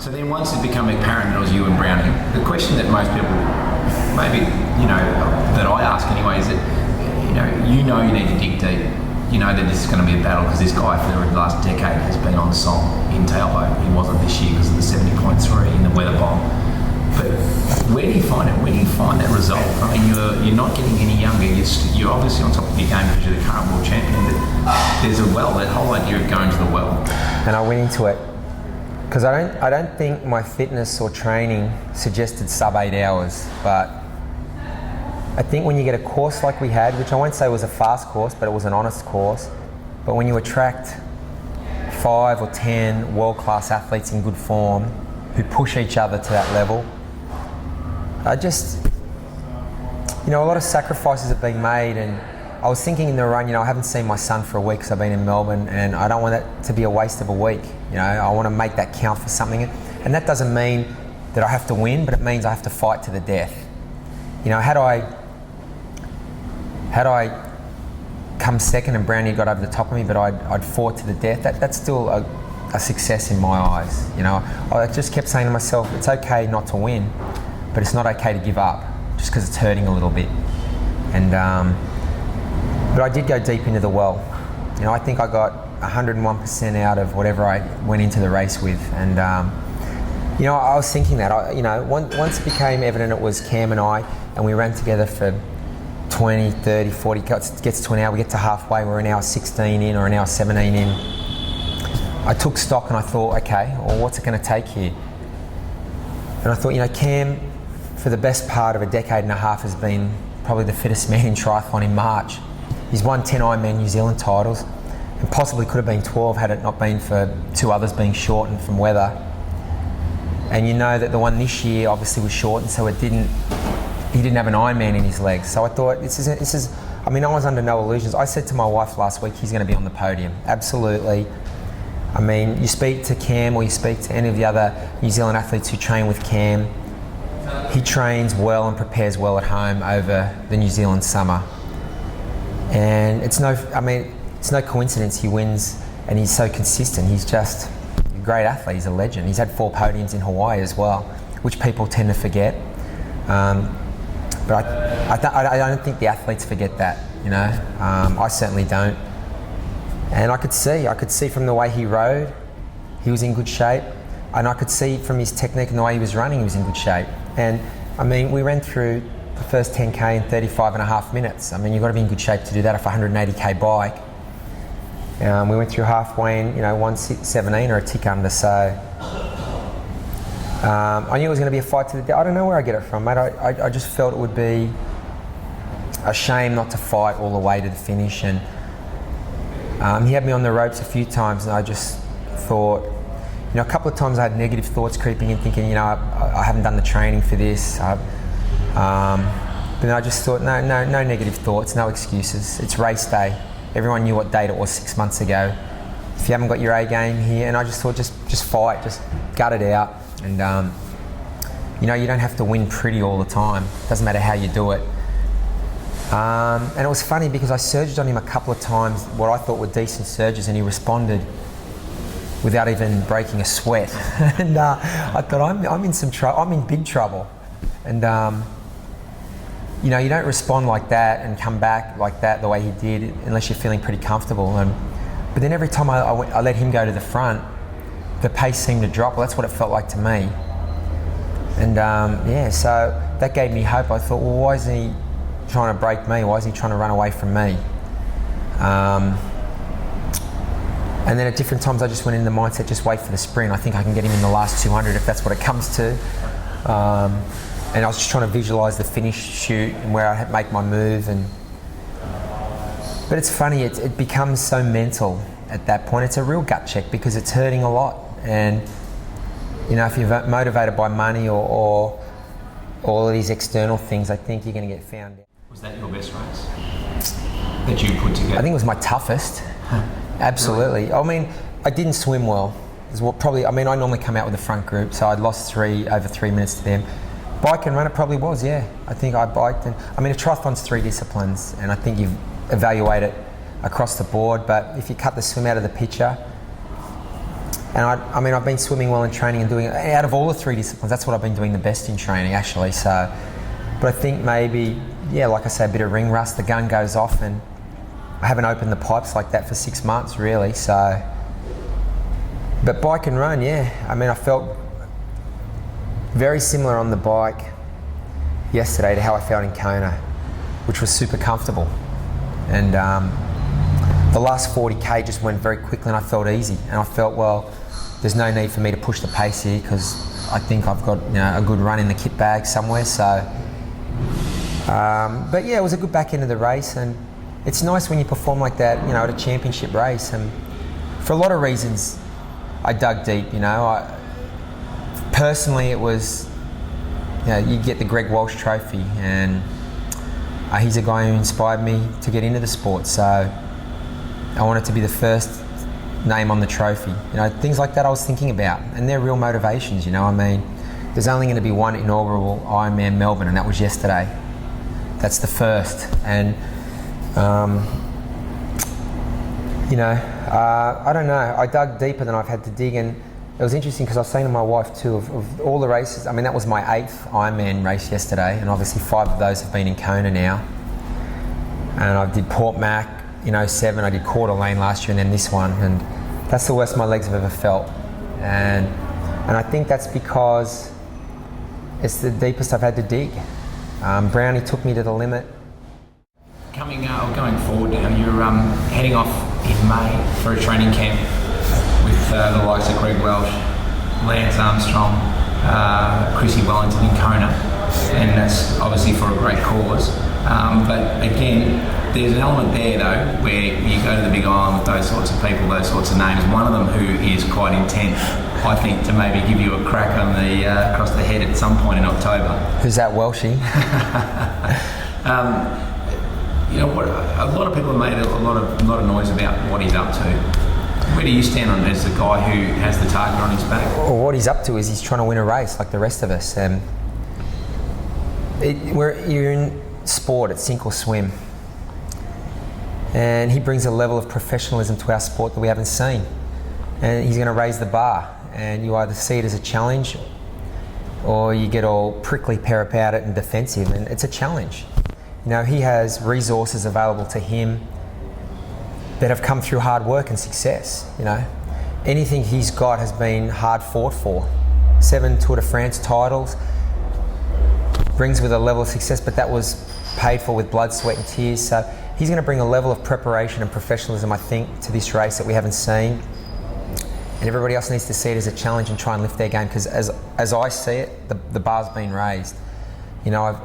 So then once it became apparent that it was you and Brownie, the question that most people, maybe, that I ask anyway, is that, you need to dig deep. You know that this is going to be a battle because this guy for the last decade has been on the song in tailboat. He wasn't this year because of the 70.3 in the weather bomb. But where do you find it? Where do you find that result? I mean, you're not getting any younger. You're obviously on top of your game because you're the current world champion. But there's a well. That whole idea of going to the well. And I went into it because I don't think my fitness or training suggested sub 8 hours, but I think when you get a course like we had, which I won't say was a fast course, but it was an honest course, but when you attract 5 or 10 world-class athletes in good form who push each other to that level, a lot of sacrifices have been made, and I was thinking in the run, I haven't seen my son for a week because I've been in Melbourne, and I don't want that to be a waste of a week. I want to make that count for something, and that doesn't mean that I have to win, but it means I have to fight to the death. Had I come second and Brownie got over the top of me, but I'd fought to the death, that's still a success in my eyes. I just kept saying to myself, it's okay not to win, but it's not okay to give up just because it's hurting a little bit. And but I did go deep into the well. I think I got 101% out of whatever I went into the race with. And I was thinking that once it became evident it was Cam and I, and we ran together for 20, 30, 40, gets to an hour, we get to halfway, we're an hour 16 in or an hour 17 in. I took stock and I thought, okay, well, what's it going to take here? And I thought, Cam, for the best part of a decade and a half, has been probably the fittest man in triathlon in March. He's won 10 Ironman New Zealand titles, and possibly could have been 12 had it not been for 2 others being shortened from weather. And that the one this year obviously was shortened, so he didn't have an Ironman in his legs. So I thought, I was under no illusions. I said to my wife last week, he's going to be on the podium. Absolutely. You speak to Cam or you speak to any of the other New Zealand athletes who train with Cam, he trains well and prepares well at home over the New Zealand summer. And it's no coincidence he wins, and he's so consistent. He's just a great athlete. He's a legend. He's had 4 podiums in Hawaii as well, which people tend to forget. But I don't think the athletes forget that. I certainly don't. And I could see from the way he rode, he was in good shape, and I could see from his technique and the way he was running, he was in good shape. And we ran through the first 10K in 35 and a half minutes. You've got to be in good shape to do that off a 180K bike. We went through halfway in, 1:17 or a tick under, so I knew it was going to be a fight to the death. I don't know where I get it from, mate. I just felt it would be a shame not to fight all the way to the finish. And he had me on the ropes a few times, and I just thought, a couple of times I had negative thoughts creeping in, thinking, I haven't done the training for this. But then I just thought, no negative thoughts, no excuses. It's race day. Everyone knew what date it was 6 months ago. If you haven't got your A game here, and I just thought, just fight, just gut it out. And you don't have to win pretty all the time. Doesn't matter how you do it. And it was funny because I surged on him a couple of times, what I thought were decent surges, and he responded without even breaking a sweat. And I thought, I'm in some trouble. I'm in big trouble. And you don't respond like that and come back like that the way he did unless you're feeling pretty comfortable. But then every time I let him go to the front, the pace seemed to drop. Well, that's what it felt like to me. And so that gave me hope. I thought, well, why isn't he trying to break me? Why is he trying to run away from me? And then at different times I just went in the mindset, just wait for the sprint. I think I can get him in the last 200 if that's what it comes to. And I was just trying to visualise the finish shoot and where I'd make my move. But it's funny, it becomes so mental at that point. It's a real gut check because it's hurting a lot. And if you're motivated by money or all of these external things, I think you're going to get found out. Was that your best race that you put together? I think it was my toughest. Absolutely. Really? I didn't swim well. I normally come out with the front group, so I'd lost over 3 minutes to them. Bike and run, it probably was, yeah. I think I biked. And a triathlon's 3 disciplines, and I think you evaluate it across the board. But if you cut the swim out of the picture, And I mean, I've been swimming well in training and doing, out of all the 3 disciplines, that's what I've been doing the best in training, actually. So, but I think maybe, yeah, like I say, a bit of ring rust, the gun goes off, and I haven't opened the pipes like that for 6 months, really. So, but bike and run, yeah. I mean, I felt very similar on the bike yesterday to how I felt in Kona, which was super comfortable. And the last 40k just went very quickly and I felt easy. And I felt, well, there's no need for me to push the pace here because I think I've got, you know, a good run in the kit bag somewhere. So, but yeah, it was a good back end of the race, and it's nice when you perform like that, you know, at a championship race. And for a lot of reasons, I dug deep, you know. Personally, it was, you know, you get the Greg Walsh trophy, and he's a guy who inspired me to get into the sport. So I wanted to be the first name on the trophy. You know, things like that I was thinking about, and they're real motivations, you know. I mean, there's only going to be one inaugural Ironman Melbourne, and that was yesterday. That's the first. And, you know, I don't know. I dug deeper than I've had to dig, and it was interesting because I was saying to my wife too, of all the races, I mean, that was my 8th Ironman race yesterday, and obviously 5 of those have been in Kona now. And I did Port Mac in 07, I did Coeur d'Alene last year, and then this one, and that's the worst my legs have ever felt. And I think that's because it's the deepest I've had to dig. Brownie took me to the limit. Going forward now, you're heading off in May for a training camp with the likes of Greg Welsh, Lance Armstrong, Chrissy Wellington in Kona, and that's obviously for a great cause. But again, there's an element there though where you go to the Big Island with those sorts of people, those sorts of names. One of them who is quite intent, I think, to maybe give you a crack on the across the head at some point in October. Who's that, Welshie? You know what? A lot of people have made a lot of noise about what he's up to. Where do you stand on as the guy who has the target on his back? Well, what he's up to is he's trying to win a race like the rest of us. You're in sport, it's sink or swim. And he brings a level of professionalism to our sport that we haven't seen. And he's going to raise the bar. And you either see it as a challenge or you get all prickly pear about it and defensive. And it's a challenge. You know, he has resources available to him that have come through hard work and success. You know, anything he's got has been hard fought for. 7 Tour de France titles, brings with a level of success, but that was paid for with blood, sweat and tears. So he's going to bring a level of preparation and professionalism, I think, to this race that we haven't seen. And everybody else needs to see it as a challenge and try and lift their game, because as I see it, the bar's been raised. You know,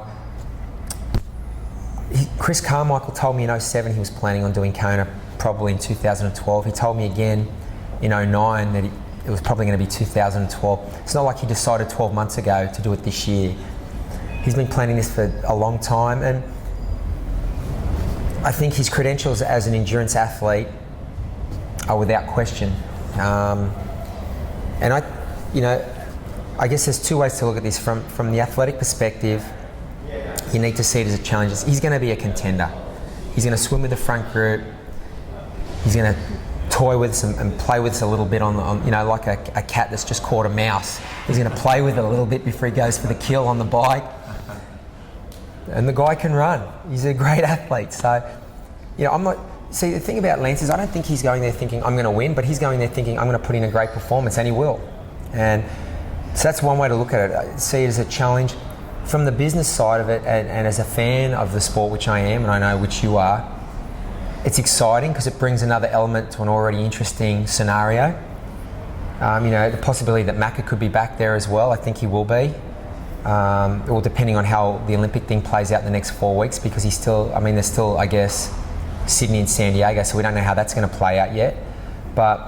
Chris Carmichael told me in 07 he was planning on doing Kona probably in 2012. He told me again in 09 that it was probably going to be 2012. It's not like he decided 12 months ago to do it this year. He's been planning this for a long time, and I think his credentials as an endurance athlete are without question. And I guess there's 2 ways to look at this. From the athletic perspective, you need to see it as a challenge. He's going to be a contender. He's going to swim with the front group. He's going to toy with us and play with us a little bit on like a cat that's just caught a mouse. He's going to play with it a little bit before he goes for the kill on the bike. And the guy can run. He's a great athlete. So, see, the thing about Lance is I don't think he's going there thinking I'm going to win, but he's going there thinking I'm going to put in a great performance, and he will. And so that's one way to look at it. I see it as a challenge. From the business side of it, and as a fan of the sport, which I am, and I know which you are, it's exciting because it brings another element to an already interesting scenario. The possibility that Macca could be back there as well. I think he will be. Or depending on how the Olympic thing plays out in the next 4 weeks, because there's still, I guess, Sydney and San Diego, so we don't know how that's going to play out yet. But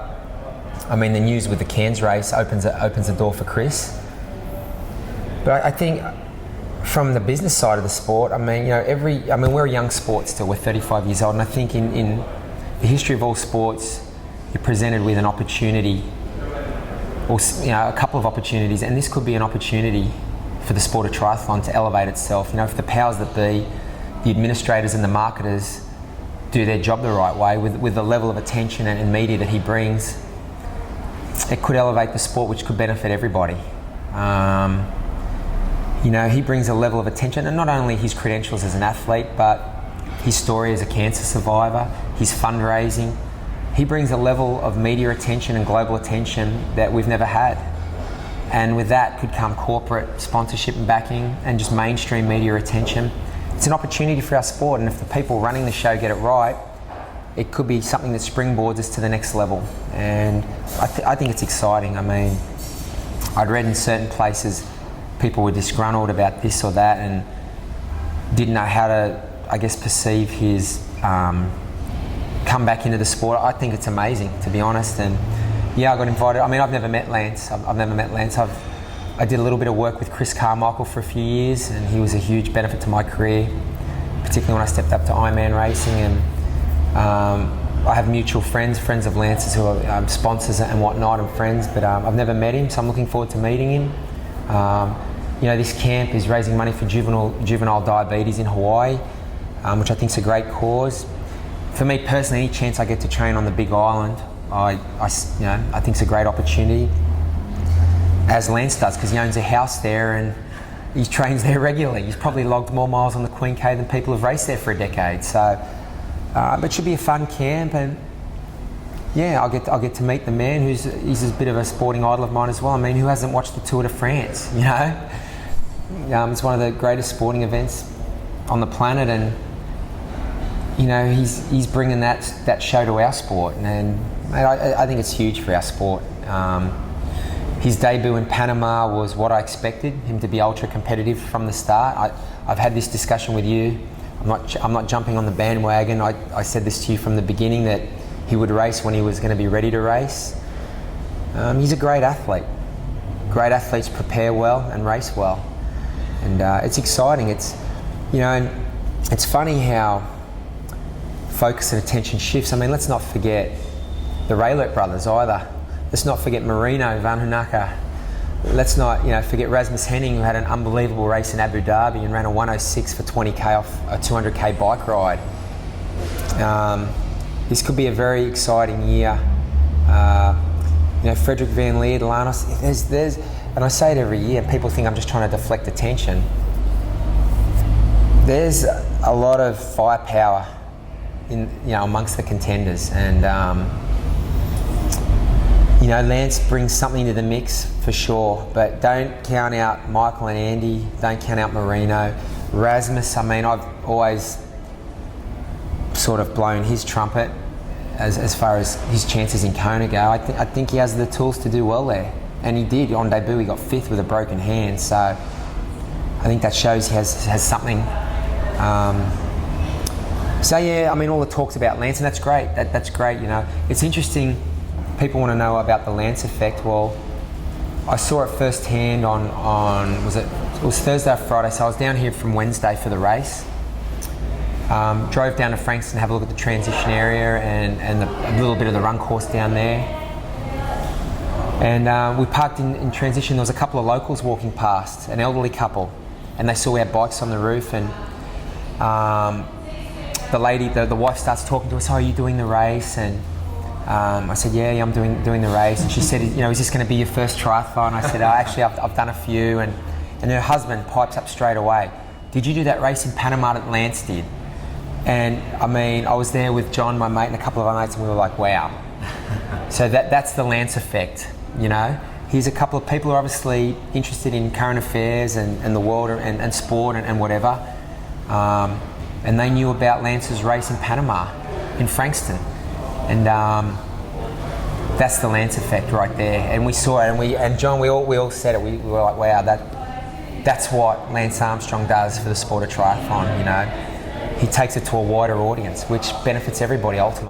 the news with the Cairns race opens the door for Chris. But I think from the business side of the sport, we're a young sport still. We're 35 years old, and I think in the history of all sports, you're presented with an opportunity, or a couple of opportunities, and this could be an opportunity for the sport of triathlon to elevate itself. If the powers that be, the administrators and the marketers, do their job the right way with the level of attention and media that he brings, it could elevate the sport, which could benefit everybody. You know, he brings a level of attention, and not only his credentials as an athlete, but his story as a cancer survivor, his fundraising. He brings a level of media attention and global attention that we've never had. And with that could come corporate sponsorship and backing and just mainstream media attention. It's an opportunity for our sport, and if the people running the show get it right, it could be something that springboards us to the next level. And I think it's exciting. I mean, I'd read in certain places people were disgruntled about this or that and didn't know how to, I guess, perceive his come back into the sport. I think it's amazing, to be honest. And yeah, I got invited. I mean, I've never met Lance. I've never met Lance. I did a little bit of work with Chris Carmichael for a few years, and he was a huge benefit to my career, particularly when I stepped up to Ironman racing. And I have mutual friends of Lance's who are sponsors and whatnot, and friends, but I've never met him, so I'm looking forward to meeting him. You know, this camp is raising money for juvenile diabetes in Hawaii, which I think is a great cause. For me personally, any chance I get to train on the Big Island, I think it's a great opportunity, as Lance does, because he owns a house there and he trains there regularly. He's probably logged more miles on the Queen K than people have raced there for a decade. So, but it should be a fun camp, and yeah, I'll get to meet the man he's a bit of a sporting idol of mine as well. I mean, who hasn't watched the Tour de France? You know, it's one of the greatest sporting events on the planet, and you know, he's bringing that show to our sport, and I think it's huge for our sport. His debut in Panama was what I expected, him to be ultra competitive from the start. I've had this discussion with you. I'm not jumping on the bandwagon. I said this to you from the beginning, that he would race when he was going to be ready to race. He's a great athlete. Great athletes prepare well and race well, and it's exciting. It's, you know, and it's funny how focus and attention shifts. I mean, let's not forget the Raylert brothers either. Let's not forget Marino Vanhoenacker. Let's not, forget Rasmus Henning, who had an unbelievable race in Abu Dhabi and ran a 106 for 20k off a 200k bike ride. This could be a very exciting year. Frederick Van Leer, Lanos, there's, and I say it every year, and people think I'm just trying to deflect attention. There's a lot of firepower amongst the contenders, and Lance brings something to the mix for sure, but don't count out Michael and Andy, don't count out Marino. Rasmus, I mean, I've always sort of blown his trumpet as far as his chances in Kona go. I think he has the tools to do well there, and he did. On debut he got 5th with a broken hand, so I think that shows he has something. So yeah, I mean, all the talks about Lance, and that's great. That's great. It's interesting. People want to know about the Lance effect. Well, I saw it firsthand on it was Thursday or Friday. So I was down here from Wednesday for the race. Drove down to Frankston to have a look at the transition area and a little bit of the run course down there. And we parked in transition. There was a couple of locals walking past, an elderly couple, and they saw we had bikes on the roof, and the lady, the wife starts talking to us. Oh, are you doing the race? And I said, yeah, I'm doing the race. And she said, is this going to be your first triathlon? I said, oh, actually, I've done a few. And her husband pipes up straight away. Did you do that race in Panama that Lance did? And I mean, I was there with John, my mate, and a couple of our mates, and we were like, wow. So that's the Lance effect, Here's a couple of people who are obviously interested in current affairs and the world and sport and whatever. And they knew about Lance's race in Panama, in Frankston. And that's the Lance effect right there. And we saw it, and John, we all said it. We were like, wow, that's what Lance Armstrong does for the sport of triathlon. He takes it to a wider audience, which benefits everybody ultimately.